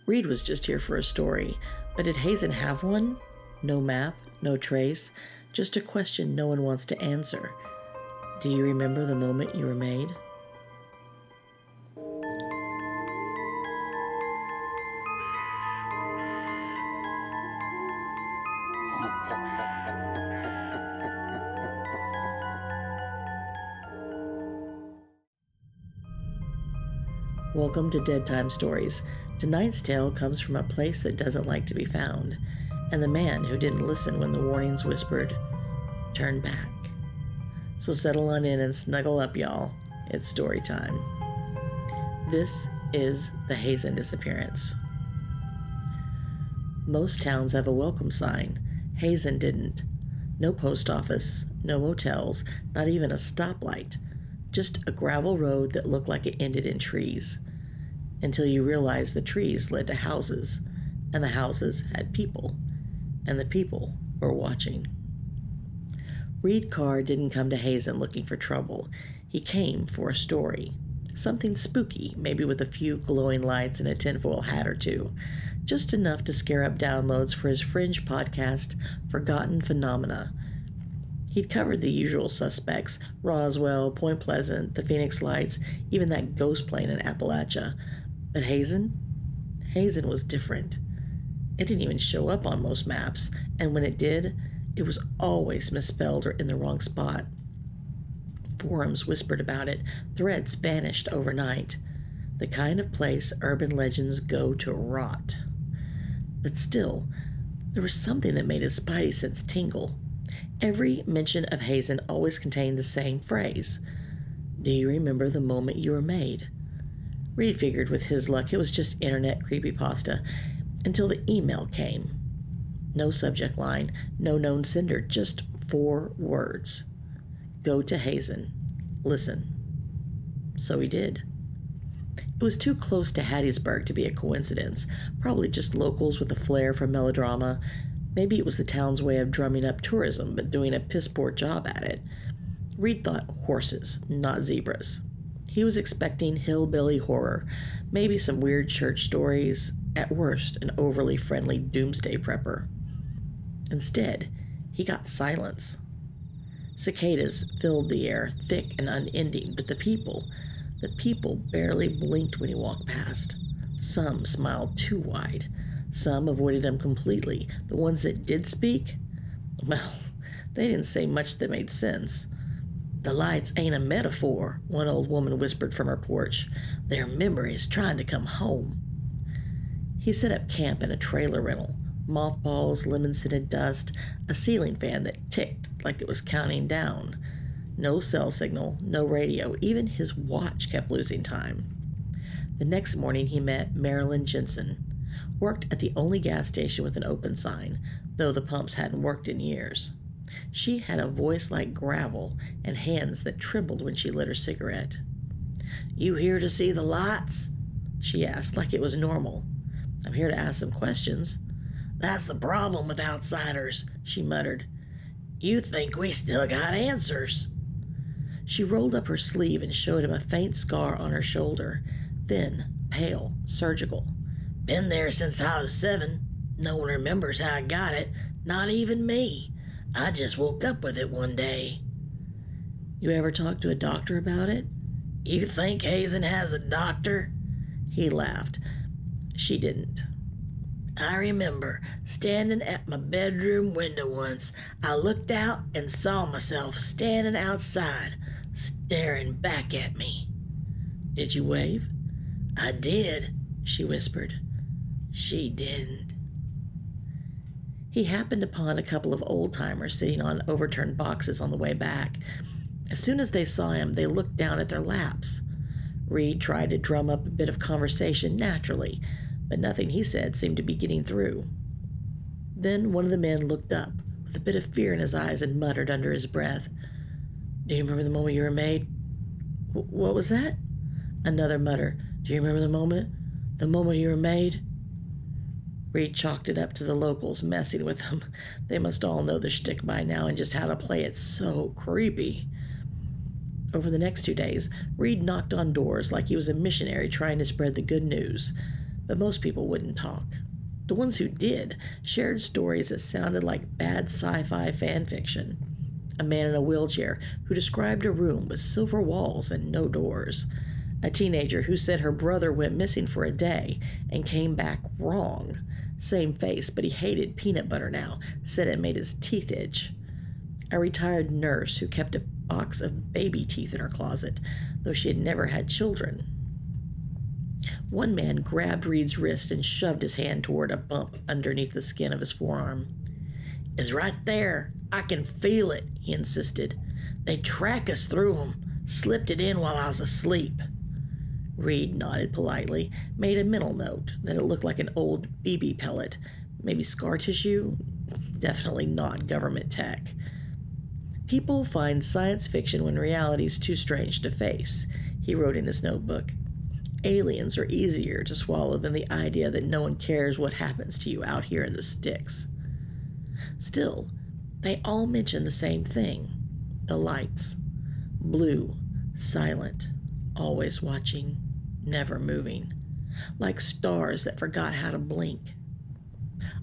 Reed was just here for a story, but did Hazen have one? No map, no trace, just a question no one wants to answer. Do you remember the moment you were made? Welcome to Deadtime Stories. Tonight's tale comes from a place that doesn't like to be found, and the man who didn't listen when the warnings whispered, "Turn back." So settle on in and snuggle up, y'all. It's story time. This is the HAZEN Disappearance. Most towns have a welcome sign. Hazen didn't. No post office, no motels, not even a stoplight. Just a gravel road that looked like it ended in trees. Until you realized the trees led to houses, and the houses had people, and the people were watching. Reed Carr didn't come to Hazen looking for trouble. He came for a story. Something spooky, maybe with a few glowing lights and a tinfoil hat or two. Just enough to scare up downloads for his fringe podcast, Forgottenphenomena. He'd covered the usual suspects, Roswell, Point Pleasant, the Phoenix Lights, even that ghost plane in Appalachia. But Hazen was different. It didn't even show up on most maps, and when it did, it was always misspelled or in the wrong spot. Forums whispered about it, threads vanished overnight. The kind of place urban legends go to rot. But still, there was something that made his spidey sense tingle. Every mention of Hazen always contained the same phrase. Do you remember the moment you were made? Reed figured with his luck it was just internet creepypasta, until the email came. No subject line, no known sender, just 4 words. Go to Hazen. Listen. So he did. It was too close to Hattiesburg to be a coincidence, probably just locals with a flair for melodrama. Maybe it was the town's way of drumming up tourism, but doing a piss-poor job at it. Reed thought horses, not zebras. He was expecting hillbilly horror, maybe some weird church stories, at worst an overly friendly doomsday prepper. Instead, he got silence. Cicadas filled the air, thick and unending, but the people barely blinked when he walked past. Some smiled too wide. Some avoided him completely. The ones that did speak, well, they didn't say much that made sense. The lights ain't a metaphor, one old woman whispered from her porch. Their memories trying to come home. He set up camp in a trailer rental. Mothballs, lemon-scented dust, a ceiling fan that ticked like it was counting down. No cell signal, no radio, even his watch kept losing time. The next morning he met Marilyn Jensen. Worked at the only gas station with an open sign, though the pumps hadn't worked in years. She had a voice like gravel and hands that trembled when she lit her cigarette. "You here to see the lights?" she asked, like it was normal. "I'm here to ask some questions." "That's the problem with outsiders," she muttered. "You think we still got answers." She rolled up her sleeve and showed him a faint scar on her shoulder. Thin, pale, surgical. "Been there since I was 7. No one remembers how I got it, not even me. I just woke up with it one day." "You ever talk to a doctor about it?" "You think Hazen has a doctor?" He laughed. She didn't. "I remember standing at my bedroom window once. I looked out and saw myself standing outside, staring back at me." "Did you wave?" "I did," she whispered. She didn't. He happened upon a couple of old-timers sitting on overturned boxes on the way back. As soon as they saw him, they looked down at their laps. Reed tried to drum up a bit of conversation naturally, but nothing he said seemed to be getting through. Then one of the men looked up with a bit of fear in his eyes and muttered under his breath, "Do you remember the moment you were made?" What was that?" Another mutter, "Do you remember the moment? The moment you were made?" Reed chalked it up to the locals messing with them. They must all know the shtick by now and just how to play it so creepy. Over the next 2 days, Reed knocked on doors like he was a missionary trying to spread the good news. But most people wouldn't talk. The ones who did shared stories that sounded like bad sci-fi fan fiction. A man in a wheelchair who described a room with silver walls and no doors. A teenager who said her brother went missing for a day and came back wrong. Same face, but he hated peanut butter now, said it made his teeth itch. A retired nurse who kept a box of baby teeth in her closet, though she had never had children. One man grabbed Reed's wrist and shoved his hand toward a bump underneath the skin of his forearm. "It's right there. I can feel it," he insisted. "They track us through 'em. Slipped it in while I was asleep." Reed nodded politely, made a mental note that it looked like an old BB pellet. Maybe scar tissue? Definitely not government tech. "People find science fiction when reality's too strange to face," he wrote in his notebook. "Aliens are easier to swallow than the idea that no one cares what happens to you out here in the sticks." Still, they all mention the same thing: the lights. Blue, silent, always watching, never moving, like stars that forgot how to blink.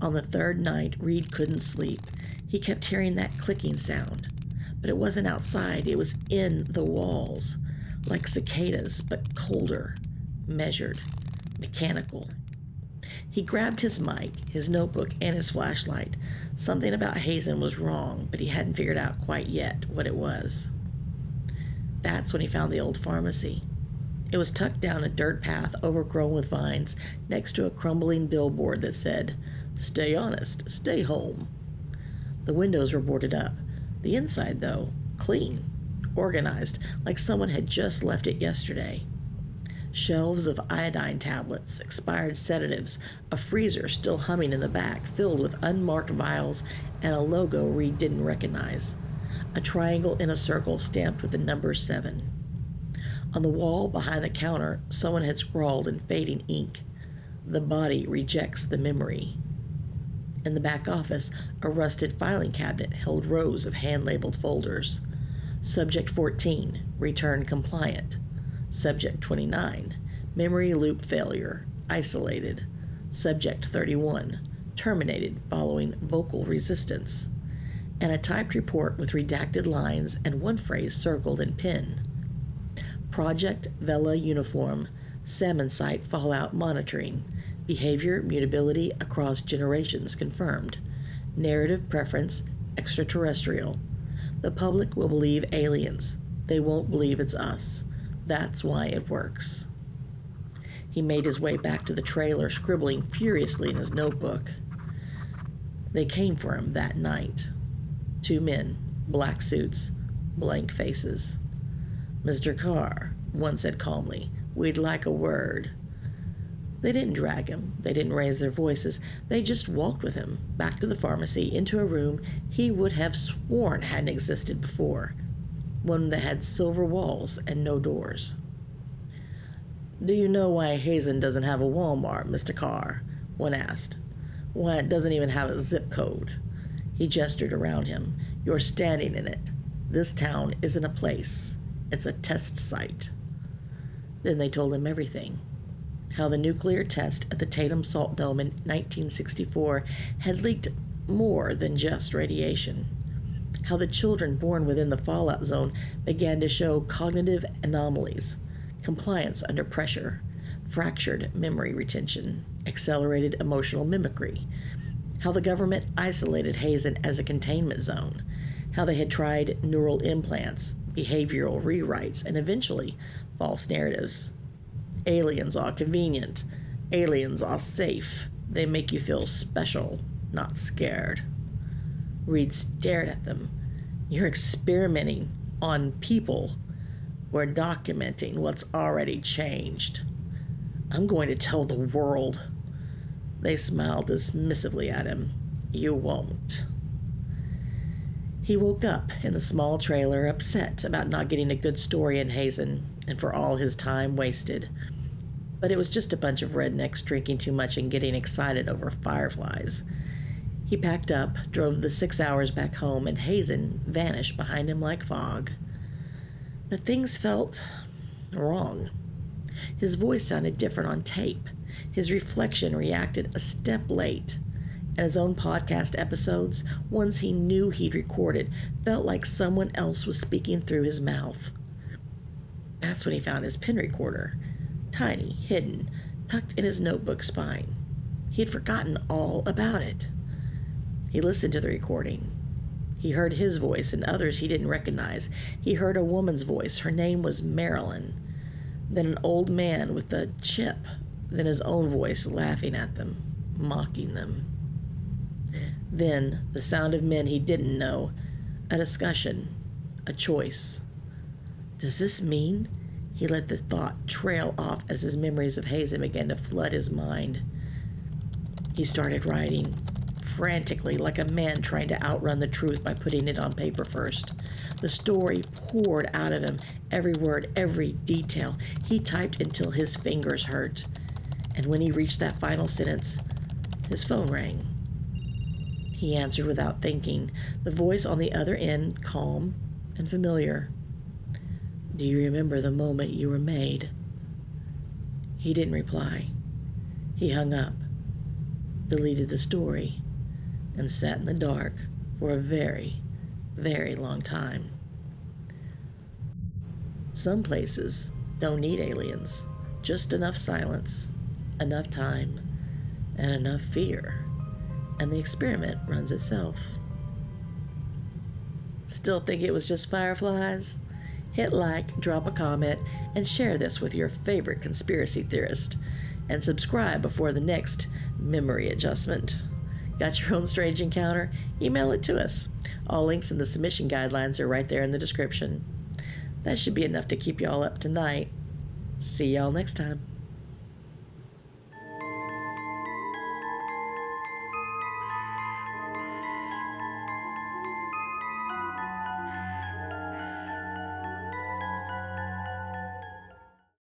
On the third night, Reed couldn't sleep. He kept hearing that clicking sound, but it wasn't outside, it was in the walls, like cicadas, but colder, measured, mechanical. He grabbed his mic, his notebook, and his flashlight. Something about Hazen was wrong, but he hadn't figured out quite yet what it was. That's when he found the old pharmacy. It was tucked down a dirt path overgrown with vines next to a crumbling billboard that said, "Stay honest, stay home." The windows were boarded up. The inside, though, clean, organized, like someone had just left it yesterday. Shelves of iodine tablets, expired sedatives, a freezer still humming in the back, filled with unmarked vials, and a logo Reed didn't recognize. A triangle in a circle stamped with the number 7. On the wall behind the counter, someone had scrawled in fading ink, "The body rejects the memory." In the back office, a rusted filing cabinet held rows of hand-labeled folders. Subject 14, return compliant. Subject 29, memory loop failure, isolated. Subject 31, terminated following vocal resistance. And a typed report with redacted lines and one phrase circled in pen. Project Vela Uniform, Salmon Site Fallout Monitoring. Behavior mutability across generations confirmed. Narrative preference extraterrestrial. The public will believe aliens. They won't believe it's us. That's why it works. He made his way back to the trailer, scribbling furiously in his notebook. They came for him that night. 2 men, black suits, blank faces. "Mr. Carr," one said calmly, "we'd like a word." They didn't drag him. They didn't raise their voices. They just walked with him back to the pharmacy, into a room he would have sworn hadn't existed before. One that had silver walls and no doors. "Do you know why Hazen doesn't have a Walmart, Mr. Carr?" one asked. "Why it doesn't even have a zip code?" He gestured around him. "You're standing in it. This town isn't a place. It's a test site." Then they told him everything. How the nuclear test at the Tatum Salt Dome in 1964 had leaked more than just radiation. How the children born within the fallout zone began to show cognitive anomalies, compliance under pressure, fractured memory retention, accelerated emotional mimicry. How the government isolated Hazen as a containment zone. How they had tried neural implants, behavioral rewrites, and eventually false narratives. Aliens are convenient. Aliens are safe. They make you feel special, not scared. Reed stared at them. "You're experimenting on people. We're documenting what's already changed. I'm going to tell the world." They smiled dismissively at him. "You won't." He woke up in the small trailer, upset about not getting a good story in Hazen and for all his time wasted. But it was just a bunch of rednecks drinking too much and getting excited over fireflies. He packed up, drove the 6 hours back home, and Hazen vanished behind him like fog. But things felt wrong. His voice sounded different on tape. His reflection reacted a step late, and his own podcast episodes, ones he knew he'd recorded, felt like someone else was speaking through his mouth. That's when he found his pen recorder, tiny, hidden, tucked in his notebook spine. He had forgotten all about it. He listened to the recording. He heard his voice and others he didn't recognize. He heard a woman's voice. Her name was Marilyn. Then an old man with a chip. Then his own voice laughing at them, mocking them. Then the sound of men he didn't know. A discussion. A choice. Does this mean? He let the thought trail off as his memories of Hazen began to flood his mind. He started writing, frantically, like a man trying to outrun the truth by putting it on paper first. The story poured out of him, every word, every detail. He typed until his fingers hurt. And when he reached that final sentence, his phone rang. He answered without thinking, the voice on the other end calm and familiar. Do you remember the moment you were made? He didn't reply. He hung up, deleted the story, and sat in the dark for a very, very long time. Some places don't need aliens, just enough silence, enough time, and enough fear, and the experiment runs itself. Still think it was just fireflies? Hit like, drop a comment, and share this with your favorite conspiracy theorist. And subscribe before the next memory adjustment. Got your own strange encounter? Email it to us. All links in the submission guidelines are right there in the description. That should be enough to keep y'all up tonight. See y'all next time.